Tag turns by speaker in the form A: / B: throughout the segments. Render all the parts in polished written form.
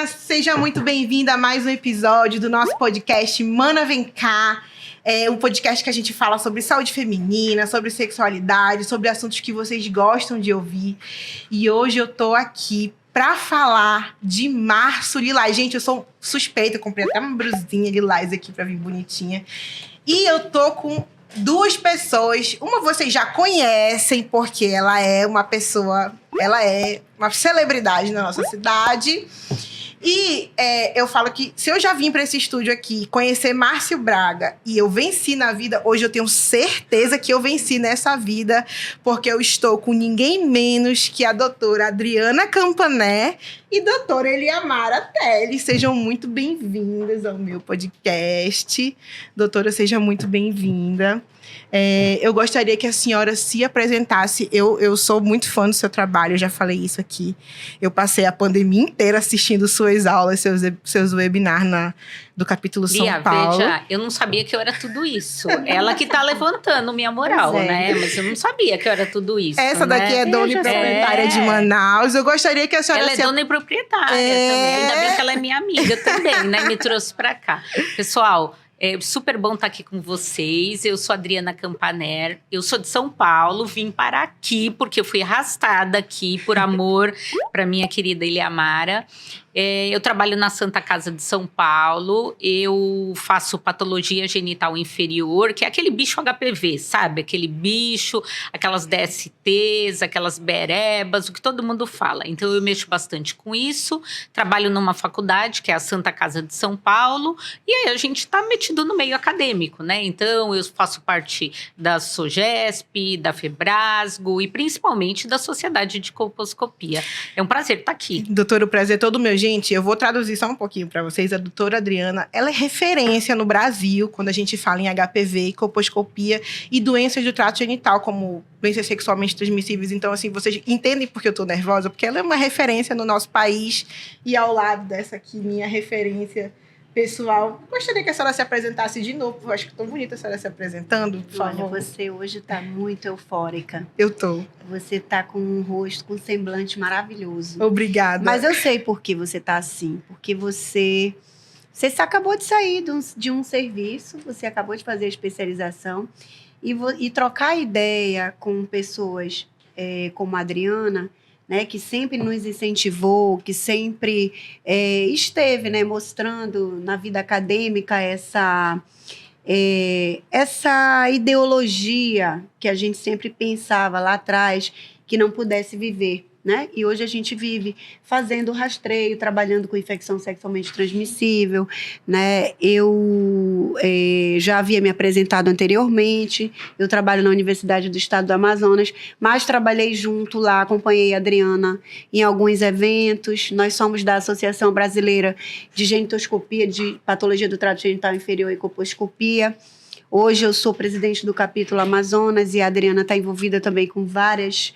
A: Seja muito bem-vinda a mais um episódio do nosso podcast Mana Vem Cá. É um podcast que a gente fala sobre saúde feminina, sobre sexualidade, sobre assuntos que vocês gostam de ouvir. E hoje eu tô aqui pra falar de Março Lilás. Gente, eu sou suspeita, eu comprei até uma brusinha lilás aqui pra vir bonitinha. E eu tô com duas pessoas. Uma vocês já conhecem, porque ela é uma celebridade na nossa cidade. E eu falo que se eu já vim para esse estúdio aqui conhecer Márcio Braga e eu venci na vida, hoje eu tenho certeza que eu venci nessa vida, porque eu estou com ninguém menos que a doutora Adriana Campaner e doutora Eliamara Teles. Sejam muito bem-vindas ao meu podcast. Doutora, seja muito bem-vinda. Eu gostaria que a senhora se apresentasse. Eu sou muito fã do seu trabalho, eu já falei isso aqui. Eu passei a pandemia inteira assistindo suas aulas, seus webinars do capítulo São Paulo.
B: Veja, eu não sabia que eu era tudo isso. Ela que tá levantando minha moral, né? Mas eu não sabia que eu era tudo isso.
A: Essa daqui é dona e proprietária de Manaus. Eu gostaria que a senhora...
B: Ela é dona e proprietária também. Ainda bem que ela é minha amiga também, né? Me trouxe pra cá. Pessoal... É super bom estar aqui com vocês. Eu sou Adriana Campaner, eu sou de São Paulo, vim para aqui porque eu fui arrastada aqui por amor para minha querida Eliamara. Eu trabalho na Santa Casa de São Paulo, eu faço patologia genital inferior, que é aquele bicho HPV, sabe? Aquele bicho, aquelas DSTs, aquelas berebas, o que todo mundo fala. Então eu mexo bastante com isso, trabalho numa faculdade, que é a Santa Casa de São Paulo, e aí a gente está metido no meio acadêmico, né? Então eu faço parte da SOGESP, da FEBRASGO e principalmente da Sociedade de Colposcopia. É um prazer estar aqui.
A: Doutora, o prazer é todo meu. Gente, eu vou traduzir só um pouquinho para vocês. A doutora Adriana, ela é referência no Brasil quando a gente fala em HPV, colposcopia e doenças do trato genital, como doenças sexualmente transmissíveis. Então, assim, vocês entendem por que eu tô nervosa? Porque ela é uma referência no nosso país e ao lado dessa aqui, minha referência pessoal. Gostaria que a senhora se apresentasse de novo. Eu acho que tão bonita a senhora se apresentando, por favor.
C: Olha, você hoje está muito eufórica.
A: Eu tô.
C: Você está com um rosto, com um semblante maravilhoso.
A: Obrigada.
C: Mas eu sei por que você está assim. Porque você acabou de sair de um serviço, você acabou de fazer a especialização e trocar ideia com pessoas como a Adriana, né, que sempre nos incentivou, que sempre esteve, né, mostrando na vida acadêmica essa ideologia que a gente sempre pensava lá atrás que não pudesse viver, né? E hoje a gente vive fazendo rastreio, trabalhando com infecção sexualmente transmissível, né? Eu já havia me apresentado anteriormente, eu trabalho na Universidade do Estado do Amazonas, mas trabalhei junto lá, acompanhei a Adriana em alguns eventos. Nós somos da Associação Brasileira de Genitoscopia, de Patologia do Trato Genital Inferior e Colposcopia. Hoje eu sou presidente do capítulo Amazonas e a Adriana está envolvida também com várias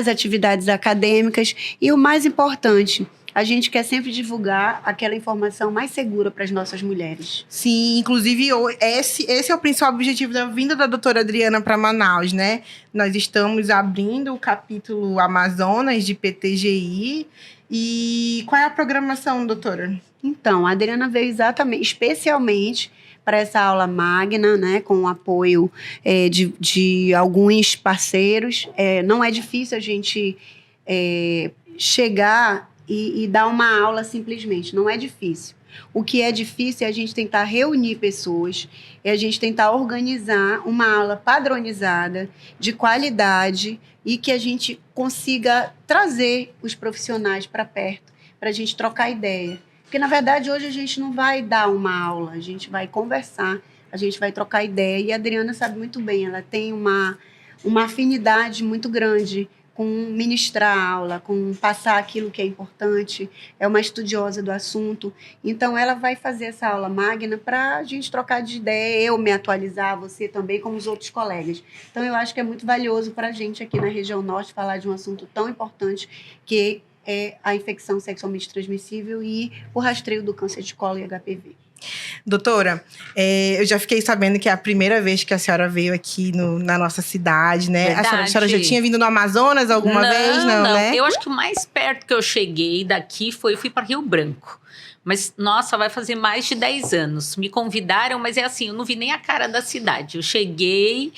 C: atividades acadêmicas. E o mais importante, a gente quer sempre divulgar aquela informação mais segura para as nossas mulheres.
A: Sim, inclusive esse é o principal objetivo da vinda da doutora Adriana para Manaus, né? Nós estamos abrindo o capítulo Amazonas de PTGI. E qual é a programação, doutora?
C: Então, a Adriana veio especialmente para essa aula magna, né, com o apoio de alguns parceiros. Não é difícil a gente chegar e dar uma aula simplesmente, não é difícil. O que é difícil é a gente tentar reunir pessoas, é a gente tentar organizar uma aula padronizada, de qualidade, e que a gente consiga trazer os profissionais para perto, para a gente trocar ideia. Porque, na verdade, hoje a gente não vai dar uma aula, a gente vai conversar, a gente vai trocar ideia. E a Adriana sabe muito bem, ela tem uma afinidade muito grande com ministrar a aula, com passar aquilo que é importante, é uma estudiosa do assunto. Então, ela vai fazer essa aula magna para a gente trocar de ideia, eu me atualizar, você também, como os outros colegas. Então, eu acho que é muito valioso para a gente aqui na região norte falar de um assunto tão importante que é a infecção sexualmente transmissível e o rastreio do câncer de colo e HPV.
A: Doutora, eu já fiquei sabendo que é a primeira vez que a senhora veio aqui na nossa cidade, né? A senhora já tinha vindo no Amazonas alguma vez? Não, né?
B: Eu acho que o mais perto que eu cheguei daqui eu fui para Rio Branco. Mas, nossa, vai fazer mais de 10 anos. Me convidaram, mas é assim, eu não vi nem a cara da cidade. Eu cheguei,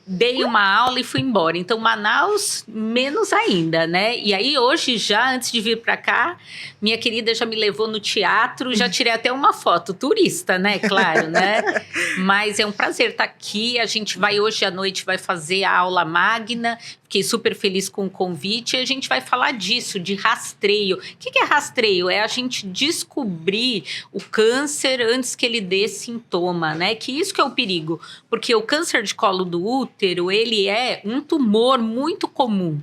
B: dei uma aula e fui embora. Então, Manaus, menos ainda, né? E aí, hoje, já, antes de vir para cá, minha querida já me levou no teatro, já tirei até uma foto, turista, né? Claro, né? Mas é um prazer estar aqui. A gente vai hoje à noite, vai fazer a aula magna. Fiquei super feliz com o convite. E a gente vai falar disso, de rastreio. O que é rastreio? É a gente descobrir o câncer antes que ele dê sintoma, né? Que isso que é o perigo. Porque o câncer de colo do útero, ele é um tumor muito comum.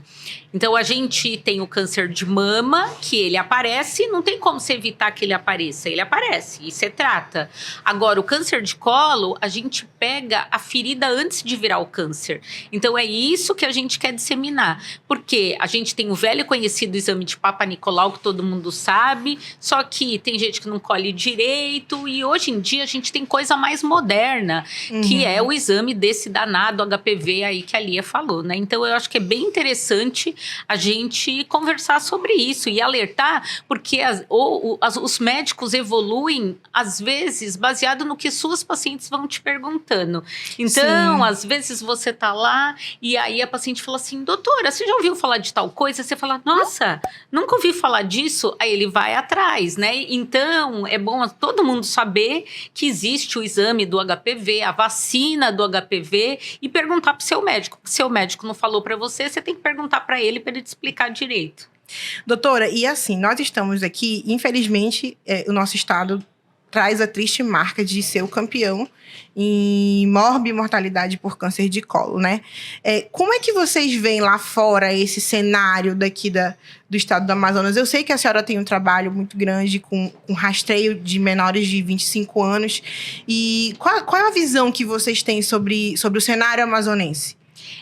B: Então, a gente tem o câncer de mama, que ele aparece, não tem como se evitar que ele apareça. Ele aparece e você trata. Agora, o câncer de colo, a gente pega a ferida antes de virar o câncer. Então, é isso que a gente quer disseminar. Porque a gente tem o velho conhecido exame de Papa Nicolau, que todo mundo sabe, só que tem gente que não colhe direito, e hoje em dia a gente tem coisa mais moderna, que é o exame desse danado HPV aí que a Lia falou, né? Então, eu acho que é bem interessante a gente conversar sobre isso e alertar, porque os médicos evoluem, às vezes, baseado no que suas pacientes vão te perguntando. Então, às vezes, você tá lá e aí a paciente fala assim, doutora, você já ouviu falar de tal coisa? Você fala, nossa, nunca ouvi falar disso. Aí ele vai atrás, né? Então, é bom todo mundo saber que existe o exame do HPV, a vacina do HPV, e perguntar pro seu médico. Se seu médico não falou para você, você tem que perguntar para ele te explicar direito.
A: Doutora, e assim, nós estamos aqui, infelizmente, o nosso estado traz a triste marca de ser o campeão em mortalidade por câncer de colo, né? Como é que vocês veem lá fora esse cenário daqui do estado do Amazonas? Eu sei que a senhora tem um trabalho muito grande com rastreio de menores de 25 anos. E qual é a visão que vocês têm sobre o cenário amazonense?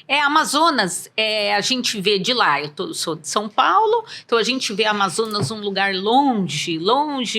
B: Amazonas, a gente vê de lá, sou de São Paulo, então a gente vê Amazonas um lugar longe,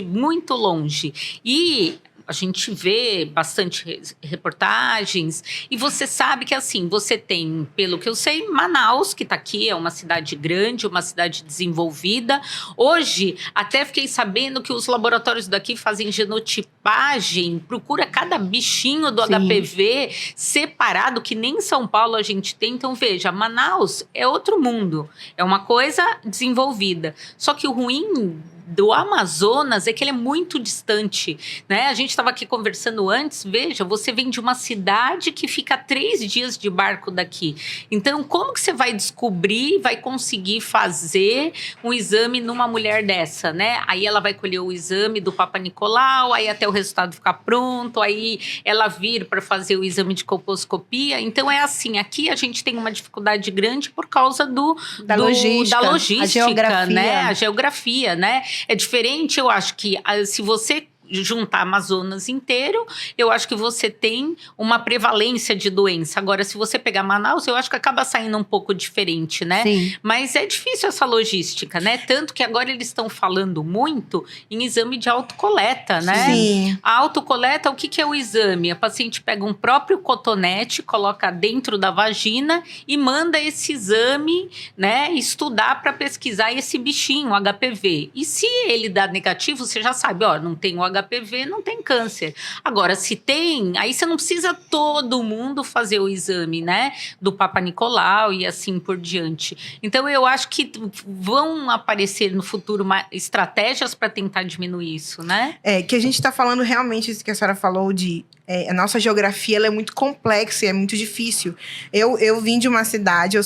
B: muito longe. E a gente vê bastante reportagens e você sabe que assim, você tem, pelo que eu sei, Manaus, que está aqui, é uma cidade grande, uma cidade desenvolvida. Hoje, até fiquei sabendo que os laboratórios daqui fazem genotipagem, procura cada bichinho do HPV separado, que nem em São Paulo a gente tem. Então, veja, Manaus é outro mundo, é uma coisa desenvolvida. Só que o ruim do Amazonas é que ele é muito distante, né? A gente estava aqui conversando antes, veja, você vem de uma cidade que fica a 3 dias de barco daqui. Então, como que você vai descobrir, vai conseguir fazer um exame numa mulher dessa, né? Aí ela vai colher o exame do Papa Nicolau, aí até o resultado ficar pronto, aí ela vir para fazer o exame de colposcopia. Então, é assim, aqui a gente tem uma dificuldade grande por causa da logística, a geografia, né? A geografia, né? É diferente, eu acho que se você juntar Amazonas inteiro, eu acho que você tem uma prevalência de doença. Agora, se você pegar Manaus, eu acho que acaba saindo um pouco diferente, né?
C: Sim.
B: Mas é difícil essa logística, né? Tanto que agora eles estão falando muito em exame de autocoleta, né?
A: Sim.
B: A autocoleta, o que é o exame? A paciente pega um próprio cotonete, coloca dentro da vagina e manda esse exame, né, estudar para pesquisar esse bichinho, HPV. E se ele dá negativo, você já sabe, ó, não tem o HPV, não tem câncer. Agora, se tem, aí você não precisa todo mundo fazer o exame, né, do Papa Nicolau e assim por diante. Então, eu acho que vão aparecer no futuro estratégias para tentar diminuir isso, né?
A: Que a gente está falando realmente isso que a senhora falou de... a nossa geografia ela é muito complexa e é muito difícil. Eu vim de uma cidade,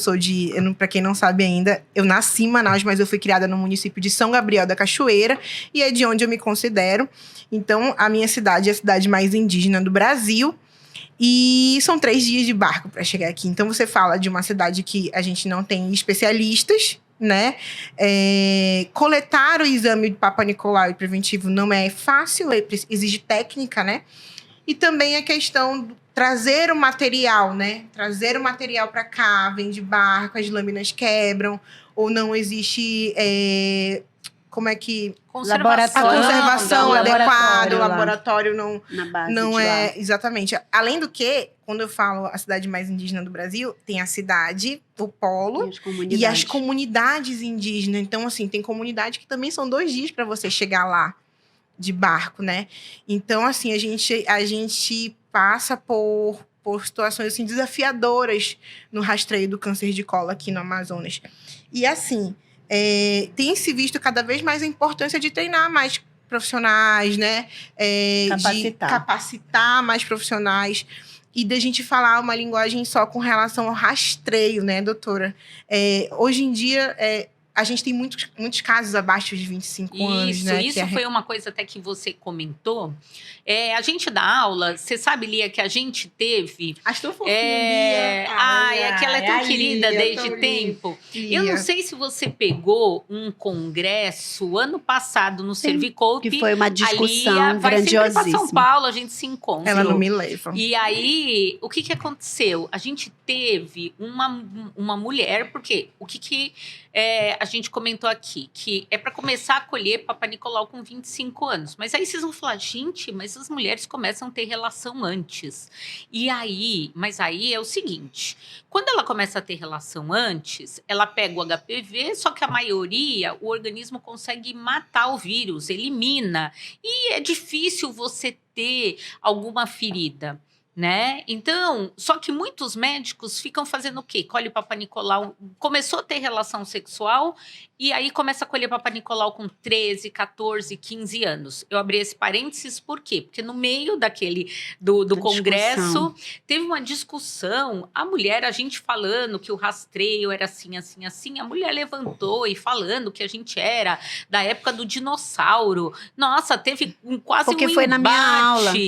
A: para quem não sabe ainda, eu nasci em Manaus, mas eu fui criada no município de São Gabriel da Cachoeira, e é de onde eu me considero. Então, a minha cidade é a cidade mais indígena do Brasil, e são 3 dias de barco para chegar aqui. Então, você fala de uma cidade que a gente não tem especialistas, né? Coletar o exame de Papa Nicolau e preventivo não é fácil, exige técnica, né? E também a questão de trazer o material, né? Trazer o material para cá, vem de barco, as lâminas quebram, ou não existe como é que a
C: Laboratório.
A: conservação
C: Não,
A: adequada, o
C: lá.
A: laboratório
C: Na base
A: não
C: de
A: é
C: lá.
A: exatamente. Além do que, quando eu falo a cidade mais indígena do Brasil, tem a cidade, o polo
C: E as
A: e as comunidades indígenas. Então, assim, tem comunidade que também são 2 dias para você chegar lá de barco, né? Então, assim, a gente passa por situações assim, desafiadoras no rastreio do câncer de colo aqui no Amazonas. E, assim, tem se visto cada vez mais a importância de treinar mais profissionais, né? De capacitar mais profissionais e da gente falar uma linguagem só com relação ao rastreio, né, doutora? Hoje em dia, a gente tem muitos casos abaixo de 25 anos, né?
B: Isso foi uma coisa até que você comentou. A gente dá aula, você sabe, Lia, que a gente teve...
A: Acho tão fofinho, Lia.
B: Ai, que ela é tão querida
A: Lia,
B: desde
A: tão
B: tempo.
A: Lia.
B: Eu não sei se você pegou um congresso ano passado no Servicope.
C: Que foi uma discussão
B: a Lia vai sempre para São
C: grandiosíssima.
B: Paulo, a gente se encontra.
A: Ela não me leva.
B: E aí, o que aconteceu? A gente teve uma mulher, porque o que a gente comentou aqui? Que é para começar a acolher Papa Nicolau com 25 anos. Mas aí vocês vão falar, gente, mas as mulheres começam a ter relação antes. Mas aí é o seguinte, quando ela começa a ter relação antes, ela pega o HPV, só que a maioria, o organismo consegue matar o vírus, elimina. E é difícil você ter alguma ferida, né? Então, só que muitos médicos ficam fazendo o quê? Colhe o Papa Nicolau, começou a ter relação sexual e aí começa a colher Papa Nicolau com 13, 14, 15 anos. Eu abri esse parênteses por quê? Porque no meio do congresso, teve uma discussão, a gente falando que o rastreio era assim, assim, assim, a mulher levantou e falando que a gente era da época do dinossauro. Nossa, teve quase um embate.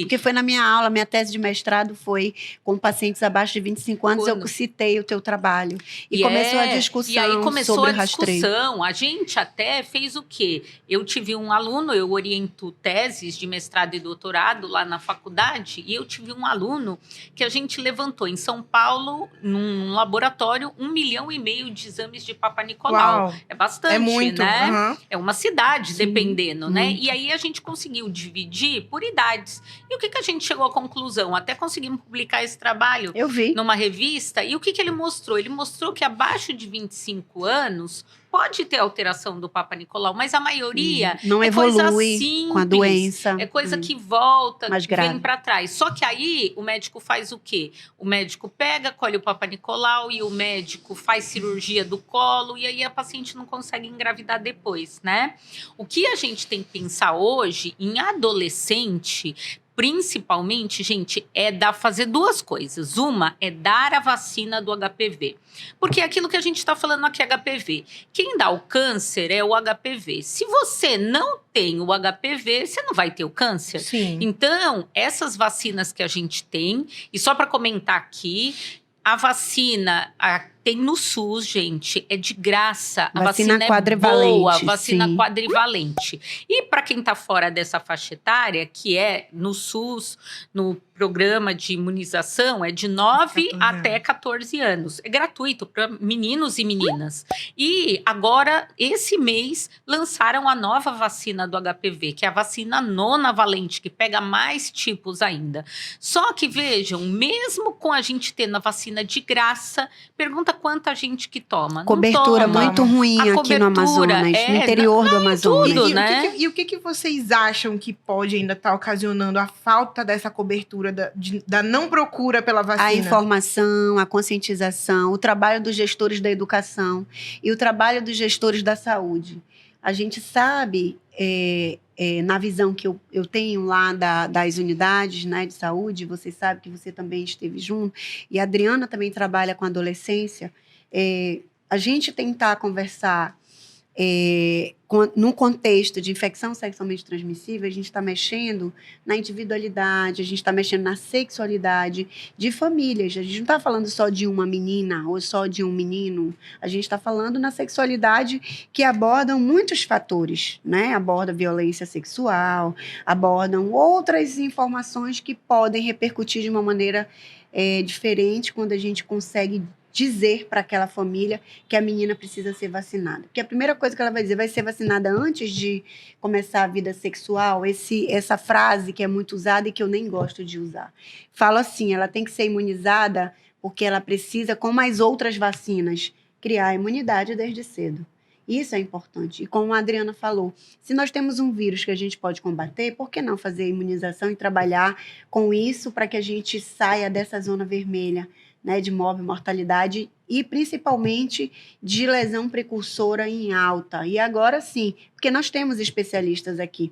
C: Porque foi na minha aula, minha tese de mestrado foi com pacientes abaixo de 25 anos, eu citei o teu trabalho. E começou a discussão
B: e aí começou
C: sobre
B: a
C: rastreio.
B: discussão. A gente até fez o quê? Eu tive um aluno, eu oriento teses de mestrado e doutorado lá na faculdade, e eu tive um aluno que a gente levantou em São Paulo, num laboratório, 1,5 milhão de exames de Papa Nicolau.
A: Uau.
B: É bastante,
A: É muito,
B: né?
A: uhum.
B: É uma cidade, dependendo, né?
C: muito.
B: E aí a gente conseguiu dividir por idades. E o que a gente chegou à conclusão? Até conseguimos publicar esse trabalho
C: Eu vi.
B: numa revista. E o que ele mostrou? Ele mostrou que abaixo de 25 anos pode ter alteração do Papa Nicolau, mas a maioria
C: não
B: coisa
C: evolui
B: simples,
C: com a doença.
B: é coisa que volta,
C: mais
B: que
C: grave.
B: vem para trás. Só que aí o médico faz o quê? O médico pega, colhe o Papa Nicolau e o médico faz cirurgia do colo e aí a paciente não consegue engravidar depois, né? O que a gente tem que pensar hoje em adolescente, principalmente, gente, fazer 2 coisas. Uma é dar a vacina do HPV. Porque é aquilo que a gente está falando aqui, HPV. Quem dá o câncer é o HPV. Se você não tem o HPV, você não vai ter o câncer.
A: Sim.
B: Então, essas vacinas que a gente tem, e só para comentar aqui, a vacina tem no SUS, gente, é de graça. A vacina é boa, vacina
C: sim.
B: quadrivalente. E para quem está fora dessa faixa etária, que é no SUS, no programa de imunização, é de 9 até 14 anos. É gratuito para meninos e meninas. E agora, esse mês, lançaram a nova vacina do HPV, que é a vacina nonavalente, que pega mais tipos ainda. Só que, vejam, mesmo com a gente tendo a vacina de graça, pergunta quanta gente que toma.
C: Cobertura
B: não toma.
C: muito ruim aqui no Amazonas, no interior do Amazonas.
B: Tudo,
A: E
B: né?
A: o que vocês acham que pode ainda estar ocasionando a falta dessa cobertura, da não procura pela vacina?
C: A informação, a conscientização, o trabalho dos gestores da educação e o trabalho dos gestores da saúde. A gente sabe, na visão que eu tenho lá das unidades, né, de saúde, você sabe que você também esteve junto, e a Adriana também trabalha com adolescência, a gente tentar conversar num contexto de infecção sexualmente transmissível, a gente está mexendo na individualidade, a gente está mexendo na sexualidade de famílias. A gente não está falando só de uma menina ou só de um menino, a gente está falando na sexualidade que abordam muitos fatores, né? Aborda violência sexual, abordam outras informações que podem repercutir de uma maneira diferente quando a gente consegue dizer para aquela família que a menina precisa ser vacinada. Porque a primeira coisa que ela vai dizer, vai ser vacinada antes de começar a vida sexual, essa frase que é muito usada e que eu nem gosto de usar. Falo assim, ela tem que ser imunizada porque ela precisa, como as outras vacinas, criar a imunidade desde cedo. Isso é importante. E como a Adriana falou, se nós temos um vírus que a gente pode combater, por que não fazer a imunização e trabalhar com isso para que a gente saia dessa zona vermelha, né, de mortalidade e principalmente de lesão precursora em alta. E agora sim, porque nós temos especialistas aqui,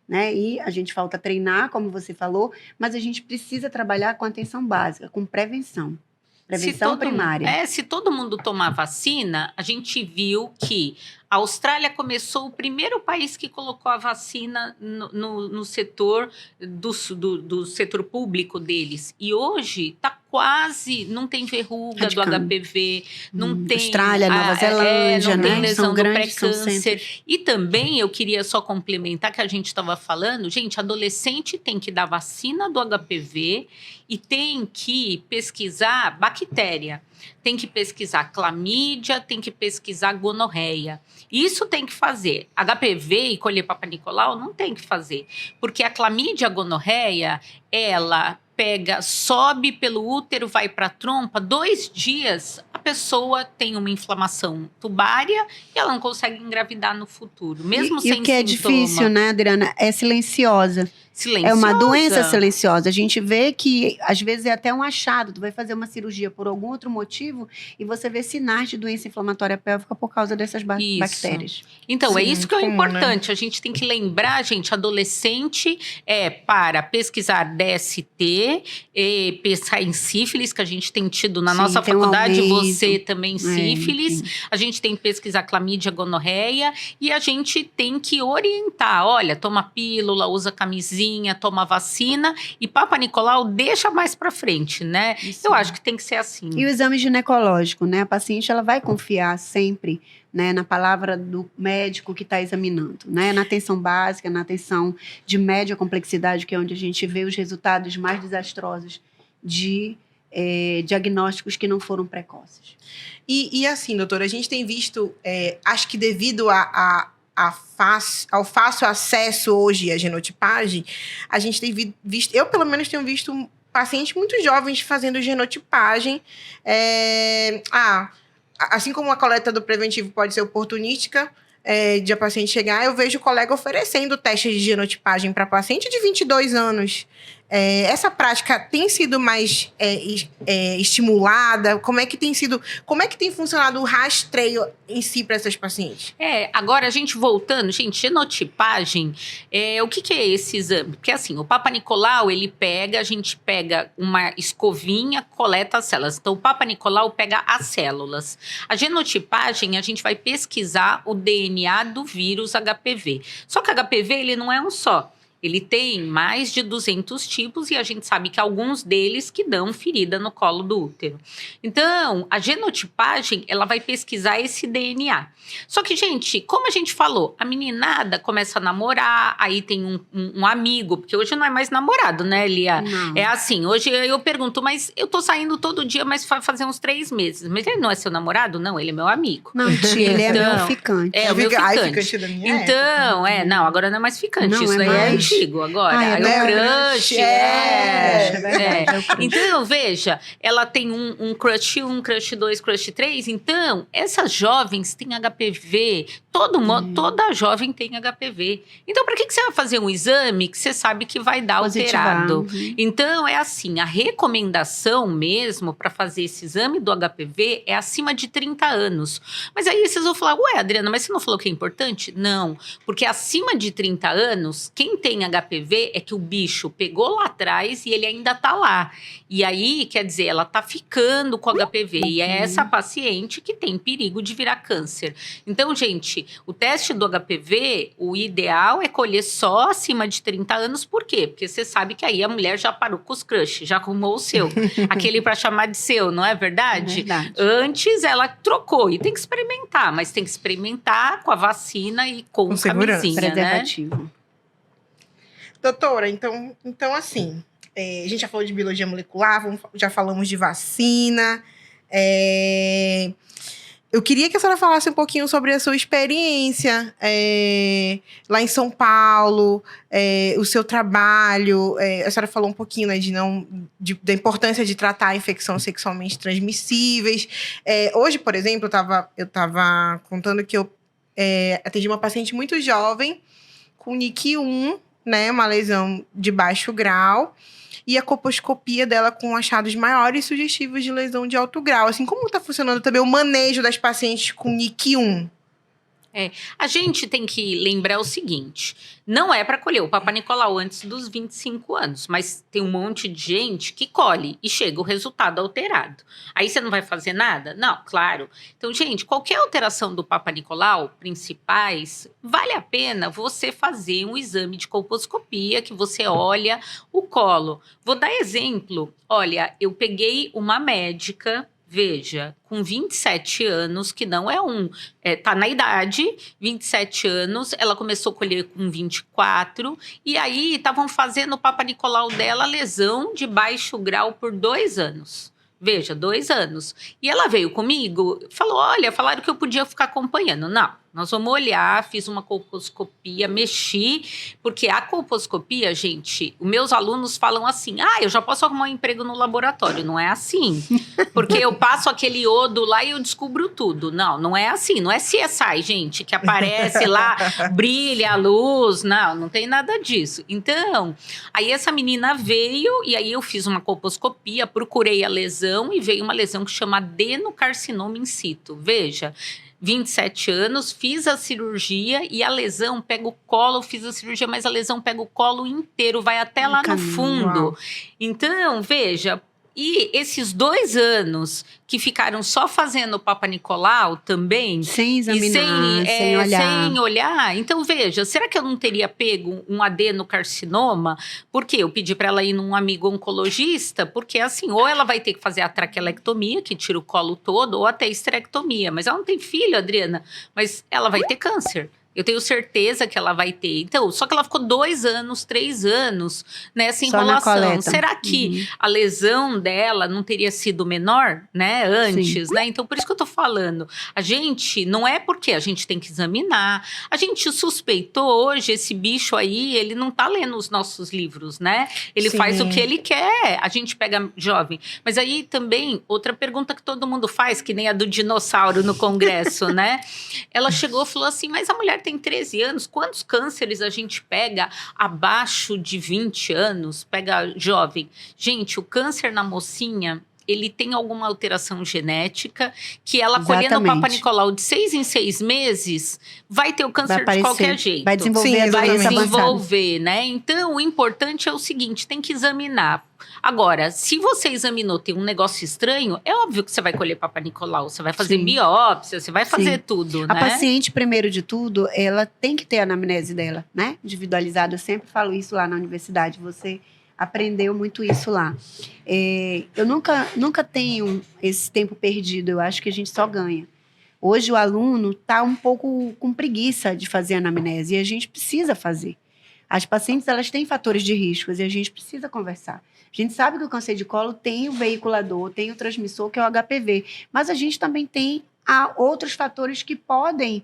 C: né? E a gente falta treinar, como você falou, mas a gente precisa trabalhar com atenção básica, com prevenção. Prevenção primária.
B: Se todo mundo tomar vacina, a gente viu que a Austrália começou o primeiro país que colocou a vacina no setor do setor público deles. E hoje está quase, não tem verruga do HPV, não tem...
C: Austrália, Nova Zelândia,
B: não tem
C: né?
B: lesão
C: São
B: do
C: grandes,
B: pré-câncer. E também eu queria só complementar que a gente estava falando, gente, adolescente tem que dar vacina do HPV e tem que pesquisar bactéria. Tem que pesquisar clamídia, tem que pesquisar gonorreia. Isso tem que fazer. HPV e colher Papa Nicolau não tem que fazer. Porque a clamídia, a gonorreia, ela sobe pelo útero, vai para a trompa, 2 dias a pessoa tem uma inflamação tubária e ela não consegue engravidar no futuro, mesmo sem
C: sintoma. E o que é difícil, né, Adriana, é silenciosa.
B: Silenciosa.
C: É uma doença silenciosa. A gente vê que, às vezes, é até um achado. Tu vai fazer uma cirurgia por algum outro motivo e você vê sinais de doença inflamatória pélvica por causa dessas bactérias.
B: Então,
A: Sim,
B: é isso que é
A: comum,
B: importante.
A: né?
B: A gente tem que lembrar, gente, adolescente para pesquisar DST, pensar em sífilis, que a gente tem tido na nossa faculdade, você também sífilis. A gente tem que pesquisar clamídia, gonorreia e a gente tem que orientar. Olha, toma pílula, usa camisinha, toma vacina e Papa Nicolau deixa mais para frente, né? Isso. Eu acho que tem que ser assim.
C: E o exame ginecológico, né? A paciente ela vai confiar sempre, né, na palavra do médico que está examinando, né? Na atenção básica, na atenção de média complexidade, que é onde a gente vê os resultados mais desastrosos de diagnósticos que não foram precoces.
A: E assim, doutora, a gente tem visto, acho que devido ao fácil acesso hoje à genotipagem, a gente tem visto, eu pelo menos tenho visto pacientes muito jovens fazendo genotipagem. Assim como a coleta do preventivo pode ser oportunística, de a paciente chegar, eu vejo o colega oferecendo teste de genotipagem para paciente de 22 anos. Essa prática tem sido mais estimulada? Como é que tem funcionado o rastreio em si para essas pacientes?
B: Agora a gente voltando, gente, genotipagem, o que é esse exame? Porque assim, o Papa Nicolau, a gente pega uma escovinha, coleta as células. Então o Papa Nicolau pega as células. A genotipagem, a gente vai pesquisar o DNA do vírus HPV. Só que HPV, ele não é um só. Ele tem mais de 200 tipos e a gente sabe que alguns deles que dão ferida no colo do útero. Então, a genotipagem, ela vai pesquisar esse DNA. Só que, gente, como a gente falou, a meninada começa a namorar, aí tem um amigo, porque hoje não é mais namorado, né, Lia?
C: Não.
B: É assim, hoje eu pergunto, mas eu tô saindo todo dia, mas vai fazer uns 3 meses. Mas ele não é seu namorado? Não, ele é meu amigo.
C: Não, tia, ele é meu ficante.
B: É o meu ficante.
A: Ficante da minha
B: Então, não, agora não é mais ficante,
C: Não,
B: isso
C: é
B: daí
C: mais...
B: antigo agora.
C: É
B: o crush.
C: É verdade.
B: Então, veja, ela tem um crush 1, crush 2, crush 3. Então, essas jovens têm HPV. Toda jovem tem HPV. Então, para que você vai fazer um exame que você sabe que vai dar alterado? Então, é assim, a recomendação mesmo para fazer esse exame do HPV é acima de 30 anos. Mas aí vocês vão falar, ué, Adriana, mas você não falou que é importante? Não, porque acima de 30 anos, quem tem HPV é que o bicho pegou lá atrás e ele ainda tá lá. E aí, quer dizer, ela tá ficando com HPV. E é essa paciente que tem perigo de virar câncer. Então, gente, o teste do HPV, o ideal é colher só acima de 30 anos. Por quê? Porque você sabe que aí a mulher já parou com os crush, já arrumou o seu. Aquele para chamar de seu, não é verdade?
C: É verdade.
B: Antes ela trocou. E tem que experimentar, mas tem que experimentar com a vacina e com camisinha, né?
C: Preservativo.
A: Doutora, então assim, a gente já falou de biologia molecular, já falamos de vacina, Eu queria que a senhora falasse um pouquinho sobre a sua experiência lá em São Paulo, o seu trabalho. A senhora falou um pouquinho, né, da importância de tratar infecções sexualmente transmissíveis. Hoje, por exemplo, eu estava contando que eu atendi uma paciente muito jovem com NIC1, né, uma lesão de baixo grau, e a colposcopia dela com achados maiores e sugestivos de lesão de alto grau. Assim, como está funcionando também o manejo das pacientes com NIC1?
B: A gente tem que lembrar o seguinte, não é para colher o Papa Nicolau antes dos 25 anos, mas tem um monte de gente que colhe e chega o resultado alterado. Aí você não vai fazer nada? Não, claro. Então, gente, qualquer alteração do Papa Nicolau, principais, vale a pena você fazer um exame de colposcopia, que você olha o colo. Vou dar exemplo. Olha, eu peguei uma médica... Veja, com 27 anos, que não tá na idade, 27 anos, ela começou a colher com 24, e aí estavam fazendo o Papa Nicolau dela, lesão de baixo grau por 2 anos. Veja, 2 anos. E ela veio comigo, falou, olha, falaram que eu podia ficar acompanhando. Não, nós vamos olhar, fiz uma colposcopia, mexi, porque a colposcopia, gente, os meus alunos falam assim, eu já posso arrumar um emprego no laboratório. Não é assim, porque eu passo aquele iodo lá e eu descubro tudo. Não, não é assim, não é CSI, gente, que aparece lá, brilha a luz, não tem nada disso. Então, aí essa menina veio e aí eu fiz uma colposcopia, procurei a lesão e veio uma lesão que chama adenocarcinoma in situ. Veja, 27 anos, fiz a cirurgia e a lesão pega o colo, fiz a cirurgia, mas a lesão pega o colo inteiro, vai até lá no fundo. Uau. Então, veja, e esses 2 anos que ficaram só fazendo o Papa Nicolau também...
C: Sem examinar, sem olhar.
B: Sem olhar. Então, veja, será que eu não teria pego um adenocarcinoma? Porque eu pedi para ela ir num amigo oncologista, porque assim, ou ela vai ter que fazer a traquelectomia, que tira o colo todo, ou até esterectomia. Mas ela não tem filho, Adriana, mas ela vai ter câncer. Eu tenho certeza que ela vai ter. Então, só que ela ficou 2 anos, 3 anos nessa enrolação. Será que a lesão dela não teria sido menor, né, antes, né? Então, por isso que eu tô falando. A gente, não é porque a gente tem que examinar. A gente suspeitou hoje, esse bicho aí, ele não tá lendo os nossos livros, né? Ele faz o que ele quer. A gente pega jovem. Mas aí também, outra pergunta que todo mundo faz, que nem a do dinossauro no congresso, né? Ela chegou e falou assim, mas a mulher tem 13 anos, quantos cânceres a gente pega abaixo de 20 anos, pega jovem? Gente, o câncer na mocinha, ele tem alguma alteração genética, que ela colhendo o Papa Nicolau de 6 em 6 meses, vai ter o câncer de qualquer jeito.
C: Vai desenvolver
B: vai desenvolver, né? Então, o importante é o seguinte, tem que examinar. Agora, se você examinou, tem um negócio estranho, é óbvio que você vai colher Papa Nicolau, você vai fazer biópsia, você vai fazer tudo, né?
C: A paciente, primeiro de tudo, ela tem que ter a anamnese dela, né? Individualizada, eu sempre falo isso lá na universidade, você aprendeu muito isso lá. Eu nunca tenho esse tempo perdido, eu acho que a gente só ganha. Hoje o aluno está um pouco com preguiça de fazer a anamnese e a gente precisa fazer. As pacientes, elas têm fatores de risco e a gente precisa conversar. A gente sabe que o câncer de colo tem o veiculador, tem o transmissor, que é o HPV, mas a gente também tem outros fatores que podem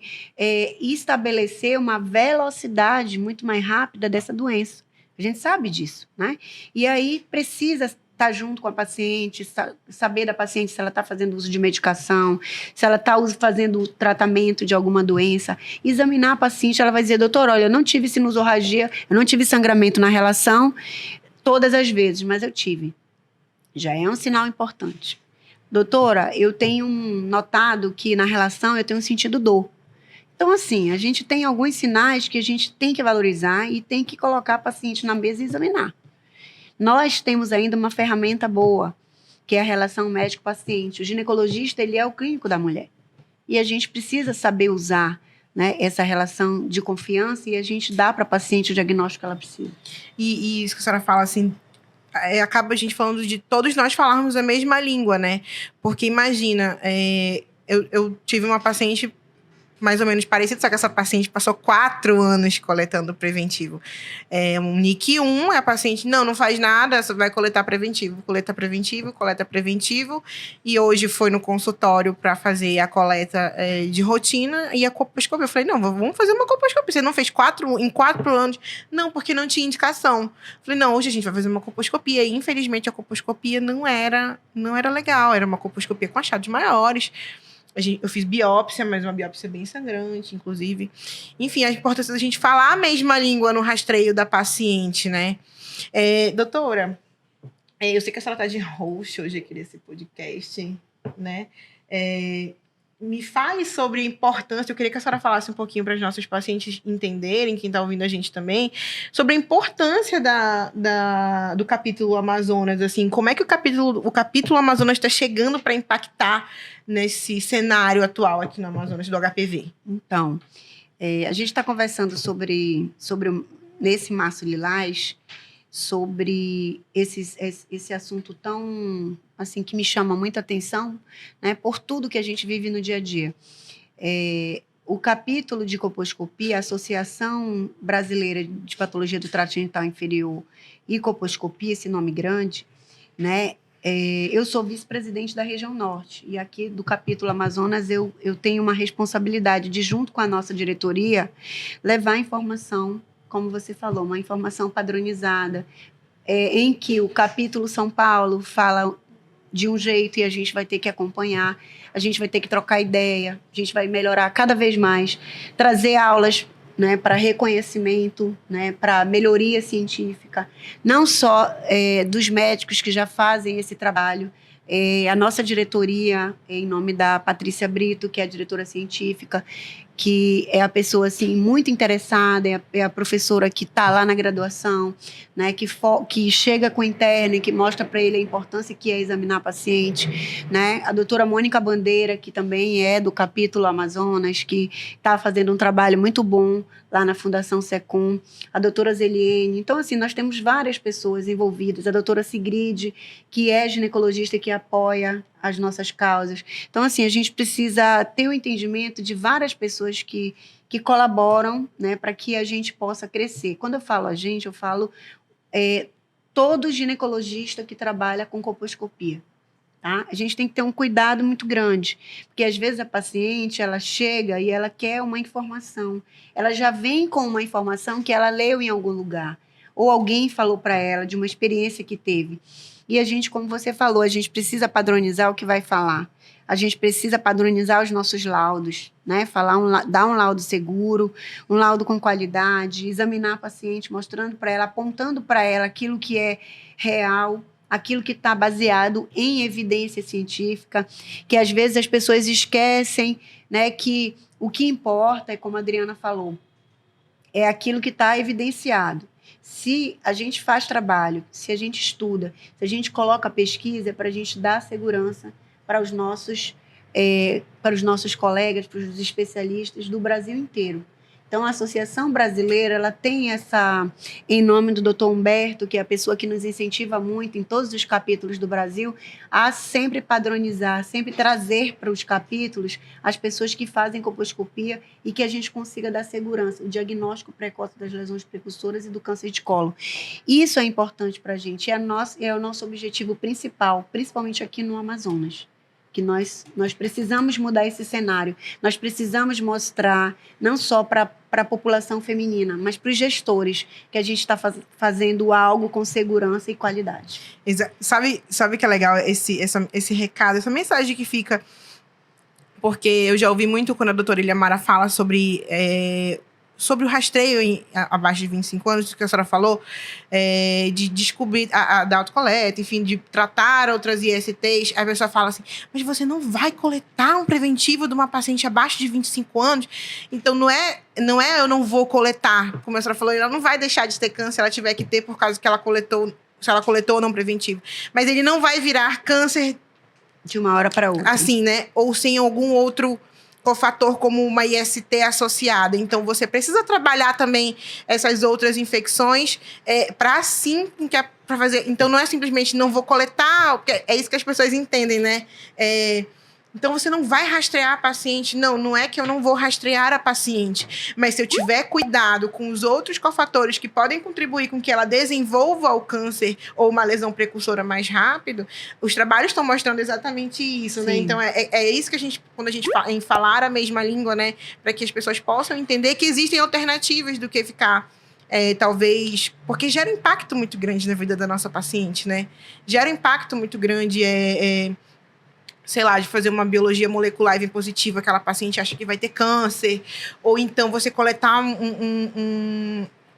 C: estabelecer uma velocidade muito mais rápida dessa doença. A gente sabe disso, né? E aí precisa estar junto com a paciente, saber da paciente se ela está fazendo uso de medicação, se ela está fazendo tratamento de alguma doença. Examinar a paciente, ela vai dizer, doutor, olha, eu não tive sinusorragia, eu não tive sangramento na relação todas as vezes, mas eu tive. Já é um sinal importante. Doutora, eu tenho notado que na relação eu tenho sentido dor. Então, assim, a gente tem alguns sinais que a gente tem que valorizar e tem que colocar a paciente na mesa e examinar. Nós temos ainda uma ferramenta boa, que é a relação médico-paciente. O ginecologista, ele é o clínico da mulher. E a gente precisa saber usar, né, essa relação de confiança e a gente dá para a paciente o diagnóstico que ela precisa.
A: E isso que a senhora fala, assim, acaba a gente falando de todos nós falarmos a mesma língua, né? Porque imagina, eu tive uma paciente mais ou menos parecido, só que essa paciente passou 4 anos coletando preventivo. Um NIC 1, a paciente, não faz nada, só vai coletar preventivo, coleta preventivo, e hoje foi no consultório para fazer a coleta de rotina e a colposcopia. Eu falei, não, vamos fazer uma colposcopia. Você não fez em 4 anos? Não, porque não tinha indicação. Eu falei, não, hoje a gente vai fazer uma colposcopia, e infelizmente a colposcopia não era legal, era uma colposcopia com achados maiores. Eu fiz biópsia, mas uma biópsia bem sangrante, inclusive. Enfim, a importância da gente falar a mesma língua no rastreio da paciente, né? Doutora, eu sei que a senhora está de host hoje aqui nesse podcast, né? Me fale sobre a importância, eu queria que a senhora falasse um pouquinho para os nossos pacientes entenderem, quem está ouvindo a gente também, sobre a importância do capítulo Amazonas, assim, como é que o capítulo Amazonas está chegando para impactar nesse cenário atual aqui no Amazonas do HPV?
C: Então, a gente está conversando nesse Março Lilás, sobre esse assunto tão, assim, que me chama muita atenção, né, por tudo que a gente vive no dia a dia. O capítulo de colposcopia, a Associação Brasileira de Patologia do Trato Genital Inferior e Colposcopia, esse nome grande, né, eu sou vice-presidente da região norte, e aqui do capítulo Amazonas eu tenho uma responsabilidade de, junto com a nossa diretoria, levar informação, como você falou, uma informação padronizada, em que o capítulo São Paulo fala de um jeito e a gente vai ter que acompanhar, a gente vai ter que trocar ideia, a gente vai melhorar cada vez mais, trazer aulas, né, para reconhecimento, né, para melhoria científica, não só dos médicos que já fazem esse trabalho. A nossa diretoria, em nome da Patrícia Brito, que é a diretora científica, que é a pessoa assim, muito interessada, é a professora que está lá na graduação, né, que chega com o interno e que mostra para ele a importância que é examinar paciente, né? A doutora Mônica Bandeira, que também é do capítulo Amazonas, que está fazendo um trabalho muito bom lá na Fundação Secom, a doutora Zeliene. Então, assim, nós temos várias pessoas envolvidas, a doutora Sigrid, que é ginecologista e que apoia as nossas causas. Então, assim, a gente precisa ter o entendimento de várias pessoas que colaboram, né, para que a gente possa crescer. Quando eu falo a gente, eu falo todo ginecologista que trabalha com colposcopia. Tá? A gente tem que ter um cuidado muito grande, porque às vezes a paciente, ela chega e ela quer uma informação. Ela já vem com uma informação que ela leu em algum lugar, ou alguém falou para ela de uma experiência que teve. E a gente, como você falou, a gente precisa padronizar o que vai falar. A gente precisa padronizar os nossos laudos, né? Dar um laudo seguro, um laudo com qualidade, examinar a paciente, mostrando para ela, apontando para ela aquilo que é real, aquilo que está baseado em evidência científica, que às vezes as pessoas esquecem, né, que o que importa, é como a Adriana falou, é aquilo que está evidenciado. Se a gente faz trabalho, se a gente estuda, se a gente coloca pesquisa, é para a gente dar segurança para os nossos colegas, para os especialistas do Brasil inteiro. Então, a Associação Brasileira, ela tem em nome do Dr. Humberto, que é a pessoa que nos incentiva muito em todos os capítulos do Brasil, a sempre padronizar, sempre trazer para os capítulos as pessoas que fazem colposcopia e que a gente consiga dar segurança, o diagnóstico precoce das lesões precursoras e do câncer de colo. Isso é importante para a gente, é o nosso objetivo principal, principalmente aqui no Amazonas. Que nós precisamos mudar esse cenário. Nós precisamos mostrar, não só para a população feminina, mas para os gestores, que a gente está fazendo algo com segurança e qualidade.
A: Sabe que é legal esse recado, essa mensagem que fica? Porque eu já ouvi muito quando a doutora Ilhamara fala sobre o rastreio abaixo de 25 anos, que a senhora falou, de descobrir da autocoleta, enfim, de tratar outras ISTs, a pessoa fala assim, mas você não vai coletar um preventivo de uma paciente abaixo de 25 anos? Então, não é eu não vou coletar, como a senhora falou, ela não vai deixar de ter câncer se ela tiver que ter por causa que ela coletou, se ela coletou ou não preventivo. Mas ele não vai virar câncer
C: de uma hora para outra.
A: Assim, né? Ou sem algum outro cofator como uma IST associada. Então, você precisa trabalhar também essas outras infecções para fazer. Então, não é simplesmente não vou coletar, é isso que as pessoas entendem, né? Então, você não vai rastrear a paciente. Não é que eu não vou rastrear a paciente. Mas se eu tiver cuidado com os outros cofatores que podem contribuir com que ela desenvolva o câncer ou uma lesão precursora mais rápido, os trabalhos estão mostrando exatamente isso, né? Então, é isso que a gente, quando a gente fala em falar a mesma língua, né? Para que as pessoas possam entender que existem alternativas do que ficar... talvez, porque gera um impacto muito grande na vida da nossa paciente, né? Gera um impacto muito grande, sei lá, de fazer uma biologia molecular e positiva, aquela paciente acha que vai ter câncer, ou então você coletar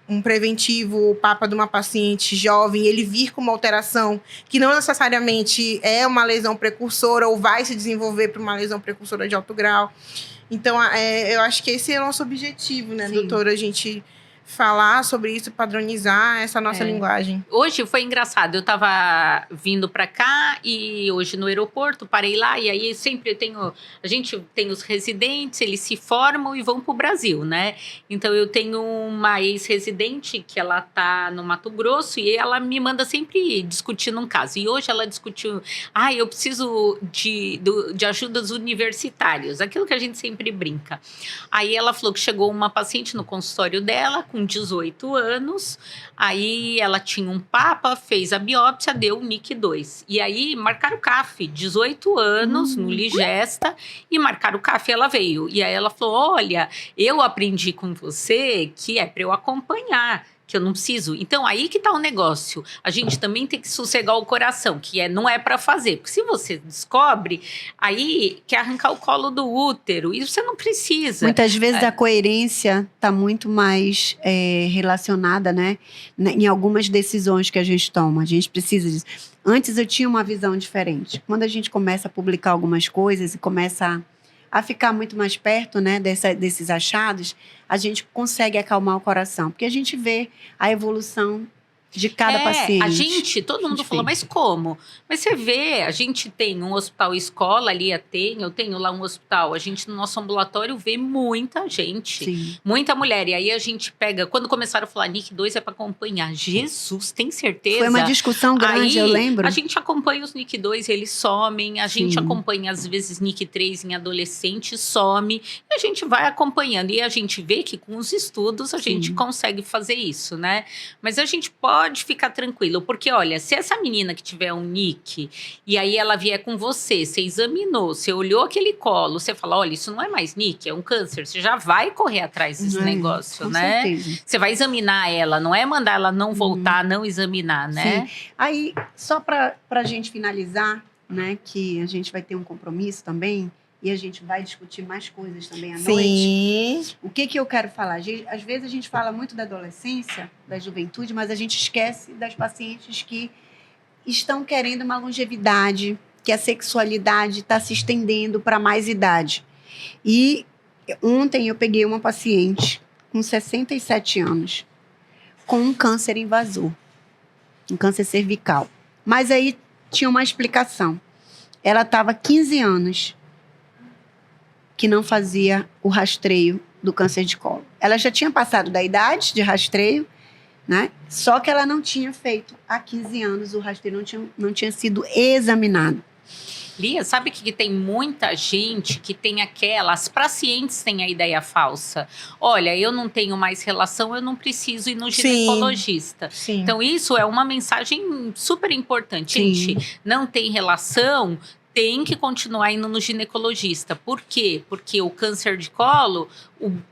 A: um preventivo, o papa de uma paciente jovem, ele vir com uma alteração que não necessariamente é uma lesão precursora ou vai se desenvolver para uma lesão precursora de alto grau. Então, eu acho que esse é o nosso objetivo, né, doutora? A gente falar sobre isso, padronizar essa nossa linguagem.
B: Hoje foi engraçado, eu tava vindo para cá e hoje no aeroporto, parei lá e aí sempre a gente tem os residentes, eles se formam e vão pro Brasil, né? Então eu tenho uma ex-residente que ela tá no Mato Grosso e ela me manda sempre discutindo um caso. E hoje ela discutiu, eu preciso de ajuda dos universitários, aquilo que a gente sempre brinca. Aí ela falou que chegou uma paciente no consultório dela, com 18 anos, aí ela tinha um papa, fez a biópsia, deu NIC2. E aí marcaram o CAF, 18 anos, no Ligesta, e marcaram o CAF e ela veio. E aí ela falou, olha, eu aprendi com você que é para eu acompanhar, que eu não preciso. Então, aí que tá o negócio. A gente também tem que sossegar o coração, que não é para fazer. Porque se você descobre, aí quer arrancar o colo do útero, e você não precisa.
C: Muitas vezes a coerência tá muito mais relacionada, né? Em algumas decisões que a gente toma. A gente precisa disso. Antes eu tinha uma visão diferente. Quando a gente começa a publicar algumas coisas e começa a ficar muito mais perto, né, desses achados, a gente consegue acalmar o coração. Porque a gente vê a evolução de cada paciente.
B: Todo mundo falou, mas como? Mas você vê, a gente tem um hospital escola ali, eu tenho lá um hospital, a gente no nosso ambulatório vê muita gente, muita mulher, e aí a gente pega, quando começaram a falar NIC2 é para acompanhar, Jesus, tem certeza?
C: Foi uma discussão grande, eu lembro.
B: A gente acompanha os NIC2, eles somem, a gente acompanha às vezes NIC3 em adolescente, some, e a gente vai acompanhando, e a gente vê que com os estudos a gente consegue fazer isso, né? Mas a gente pode ficar tranquilo, porque olha, se essa menina que tiver um NIC e aí ela vier com você examinou, você olhou aquele colo, você fala, olha, isso não é mais NIC, é um câncer, você já vai correr atrás desse negócio, né? Certeza. Você vai examinar ela, não é mandar ela não voltar, não examinar, né?
C: Aí, só pra gente finalizar, né, que a gente vai ter um compromisso também, e a gente vai discutir mais coisas também à noite. O que eu quero falar? Às vezes a gente fala muito da adolescência, da juventude, mas a gente esquece das pacientes que estão querendo uma longevidade, que a sexualidade está se estendendo para mais idade. E ontem eu peguei uma paciente com 67 anos, com um câncer invasor, um câncer cervical. Mas aí tinha uma explicação. Ela estava 15 anos que não fazia o rastreio do câncer de colo. Ela já tinha passado da idade de rastreio, né? Só que ela não tinha feito há 15 anos o rastreio, não tinha sido examinado.
B: Lia, sabe que tem muita gente que tem as pacientes têm a ideia falsa. Olha, eu não tenho mais relação, eu não preciso ir no ginecologista. Então, isso é uma mensagem super importante. Gente, não tem relação, tem que continuar indo no ginecologista. Por quê? Porque o câncer de colo,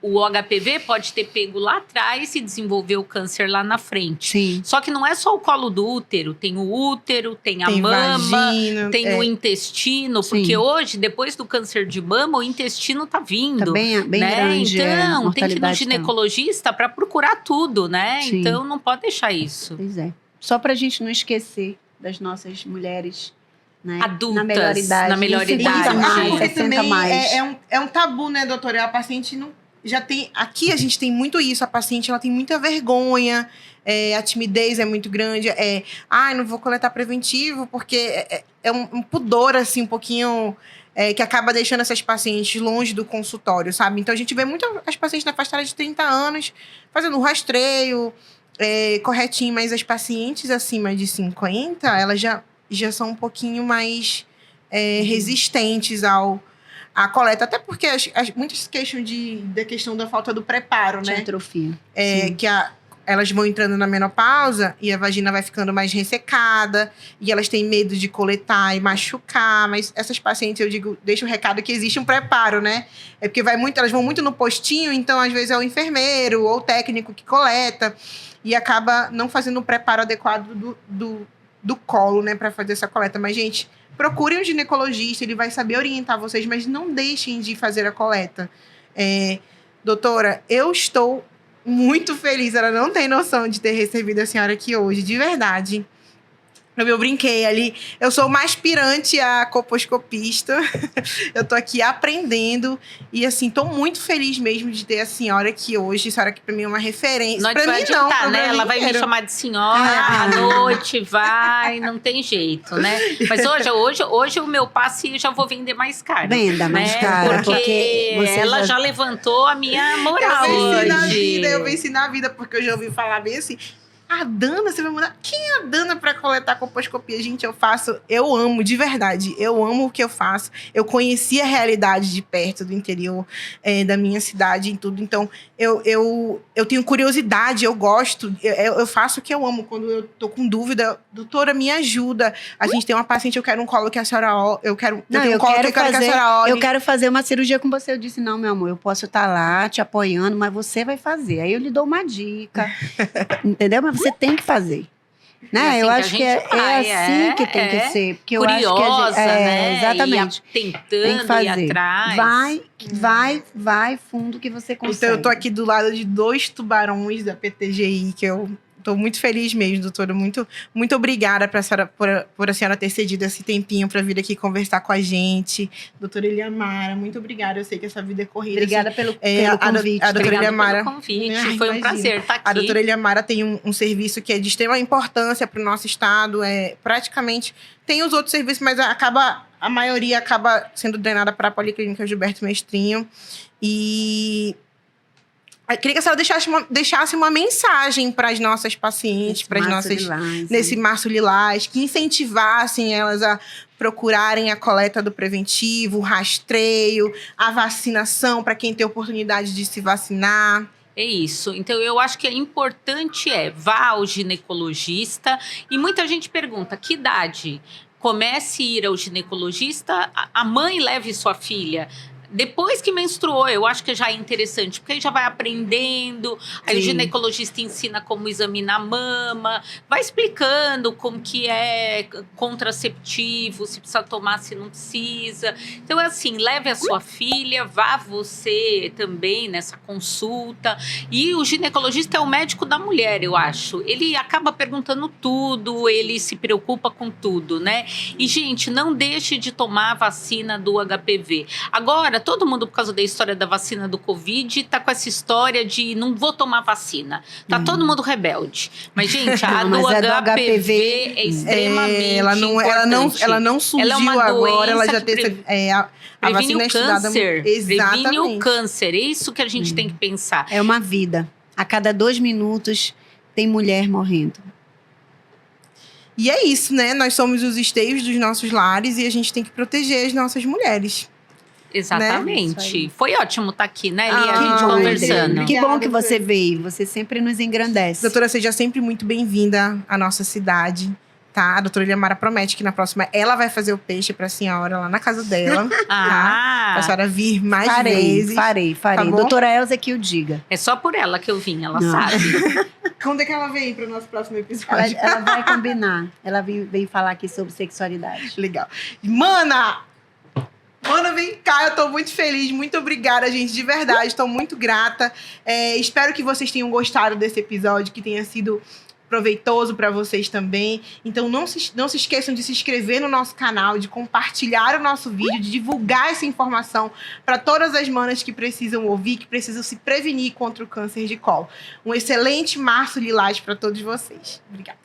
B: o HPV pode ter pego lá atrás e desenvolver o câncer lá na frente. Só que não é só o colo do útero, tem o útero, tem a mama, vagina, tem o intestino, porque hoje, depois do câncer de mama, o intestino tá vindo.
C: Tá bem
B: né?
C: Grande.
B: Então, tem que ir no ginecologista para procurar tudo, né? Então, não pode deixar isso.
C: Pois é. Só pra gente não esquecer das nossas mulheres, né?
B: Adultas,
C: na melhor idade.
B: Na melhor idade.
A: Porque também é um tabu, né, doutora? A paciente não... Já tem... Aqui a gente tem muito isso. A paciente, ela tem muita vergonha. A timidez é muito grande. Não vou coletar preventivo, porque é um pudor, assim, um pouquinho... que acaba deixando essas pacientes longe do consultório, sabe? Então, a gente vê muito as pacientes na faixa etária de 30 anos fazendo um rastreio corretinho, mas as pacientes acima de 50, elas já são um pouquinho mais resistentes à coleta. Até porque muitas queixam da questão da falta do preparo,
C: De
A: né?
C: atrofia.
A: Que elas vão entrando na menopausa e a vagina vai ficando mais ressecada e elas têm medo de coletar e machucar. Mas essas pacientes, eu digo, deixo o recado que existe um preparo, né? É porque elas vão muito no postinho, então às vezes é o enfermeiro ou o técnico que coleta e acaba não fazendo o preparo adequado do colo, né, para fazer essa coleta. Mas, gente, procurem um ginecologista, ele vai saber orientar vocês, mas não deixem de fazer a coleta. Doutora, eu estou muito feliz, ela não tem noção de ter recebido a senhora aqui hoje, de verdade. Eu brinquei ali, eu sou uma aspirante a colposcopista, eu tô aqui aprendendo e assim, tô muito feliz mesmo de ter a senhora aqui hoje, a senhora que pra mim é uma referência.
B: Não
A: pra
B: vai
A: mim
B: adiantar,
A: não,
B: né? Ela vai me chamar de senhora à noite, não tem jeito, né? Mas hoje o meu passe eu já vou vender mais caro.
C: Venda mais
B: né?
C: caro,
B: porque ela já levantou a minha moral
A: eu venci na vida, porque eu já ouvi falar bem assim... A Dana, você vai mandar... Quem é a Dana para coletar colposcopia? Gente, eu amo, de verdade. Eu amo o que eu faço. Eu conheci a realidade de perto do interior da minha cidade e tudo. Então, eu tenho curiosidade, eu gosto. Eu faço o que eu amo. Quando eu tô com dúvida, doutora, me ajuda. A gente tem uma paciente, eu quero um colo que a senhora... Eu quero que a senhora olhe.
C: Eu quero fazer uma cirurgia com você. Eu disse, não, meu amor, eu posso estar lá te apoiando, mas você vai fazer. Aí eu lhe dou uma dica. Entendeu? Mas você tem que fazer. Né?
B: Assim
C: eu acho que é assim que tem que ser. Porque
B: curiosa,
C: eu acho que
B: né?
C: Exatamente.
B: Tentando ir atrás.
C: Vai fundo que você consegue.
A: Então, eu tô aqui do lado de 2 tubarões da PTGI, que eu tô muito feliz mesmo, doutora. Muito, muito obrigada por a senhora ter cedido esse tempinho para vir aqui conversar com a gente. Doutora Eliamara, muito obrigada. Eu sei que essa vida é corrida.
C: Obrigada
A: assim,
C: pelo convite.
A: A doutora Eliamara,
B: pelo convite. Foi um prazer estar aqui.
A: A doutora Eliamara tem um serviço que é de extrema importância para o nosso estado. Praticamente tem os outros serviços, mas a maioria acaba sendo drenada para a Policlínica Gilberto Mestrinho. E eu queria que a senhora deixasse uma mensagem para as nossas pacientes, para as nossas nesse Março Lilás, que incentivassem elas a procurarem a coleta do preventivo, o rastreio, a vacinação para quem tem oportunidade de se vacinar.
B: É isso. Então, eu acho que é importante vá ao ginecologista. E muita gente pergunta, que idade? Comece a ir ao ginecologista, a mãe leve sua filha. Depois que menstruou, eu acho que já é interessante, porque aí já vai aprendendo, aí o ginecologista ensina como examinar a mama, vai explicando como que é contraceptivo, se precisa tomar, se não precisa. Então, é assim, leve a sua filha, vá você também nessa consulta. E o ginecologista é o médico da mulher, eu acho. Ele acaba perguntando tudo, ele se preocupa com tudo, né? E, gente, não deixe de tomar a vacina do HPV. Agora, todo mundo, por causa da história da vacina do Covid, tá com essa história de não vou tomar vacina. Tá todo mundo rebelde. Mas, gente, a do HPV é extremamente importante.
A: Ela não surgiu agora, ela já teve... A vacina é estudada...
B: Previne o câncer. É isso que a gente tem que pensar.
C: É uma vida. A cada 2 minutos tem mulher morrendo.
A: E é isso, né? Nós somos os esteios dos nossos lares e a gente tem que proteger as nossas mulheres.
B: Exatamente. Né? Foi ótimo estar aqui, né, Lia? A gente
C: bom,
B: conversando.
C: Que bom que você veio. Você sempre nos engrandece.
A: Doutora, seja sempre muito bem-vinda à nossa cidade. Tá? A doutora Eliamara promete que na próxima ela vai fazer o peixe pra senhora lá na casa dela. Tá? Pra senhora vir mais vezes.
C: Farei. Tá, doutora Elza que o diga.
B: É só por ela que eu vim, ela sabe.
A: Quando é que ela vem pro nosso próximo episódio?
C: Ela vai combinar. Ela vem falar aqui sobre sexualidade.
A: Legal. Mana, vem cá, eu tô muito feliz, muito obrigada, gente, de verdade, estou muito grata. Espero que vocês tenham gostado desse episódio, que tenha sido proveitoso para vocês também. Então, não se esqueçam de se inscrever no nosso canal, de compartilhar o nosso vídeo, de divulgar essa informação para todas as manas que precisam ouvir, que precisam se prevenir contra o câncer de colo. Um excelente Março Lilás para todos vocês. Obrigada.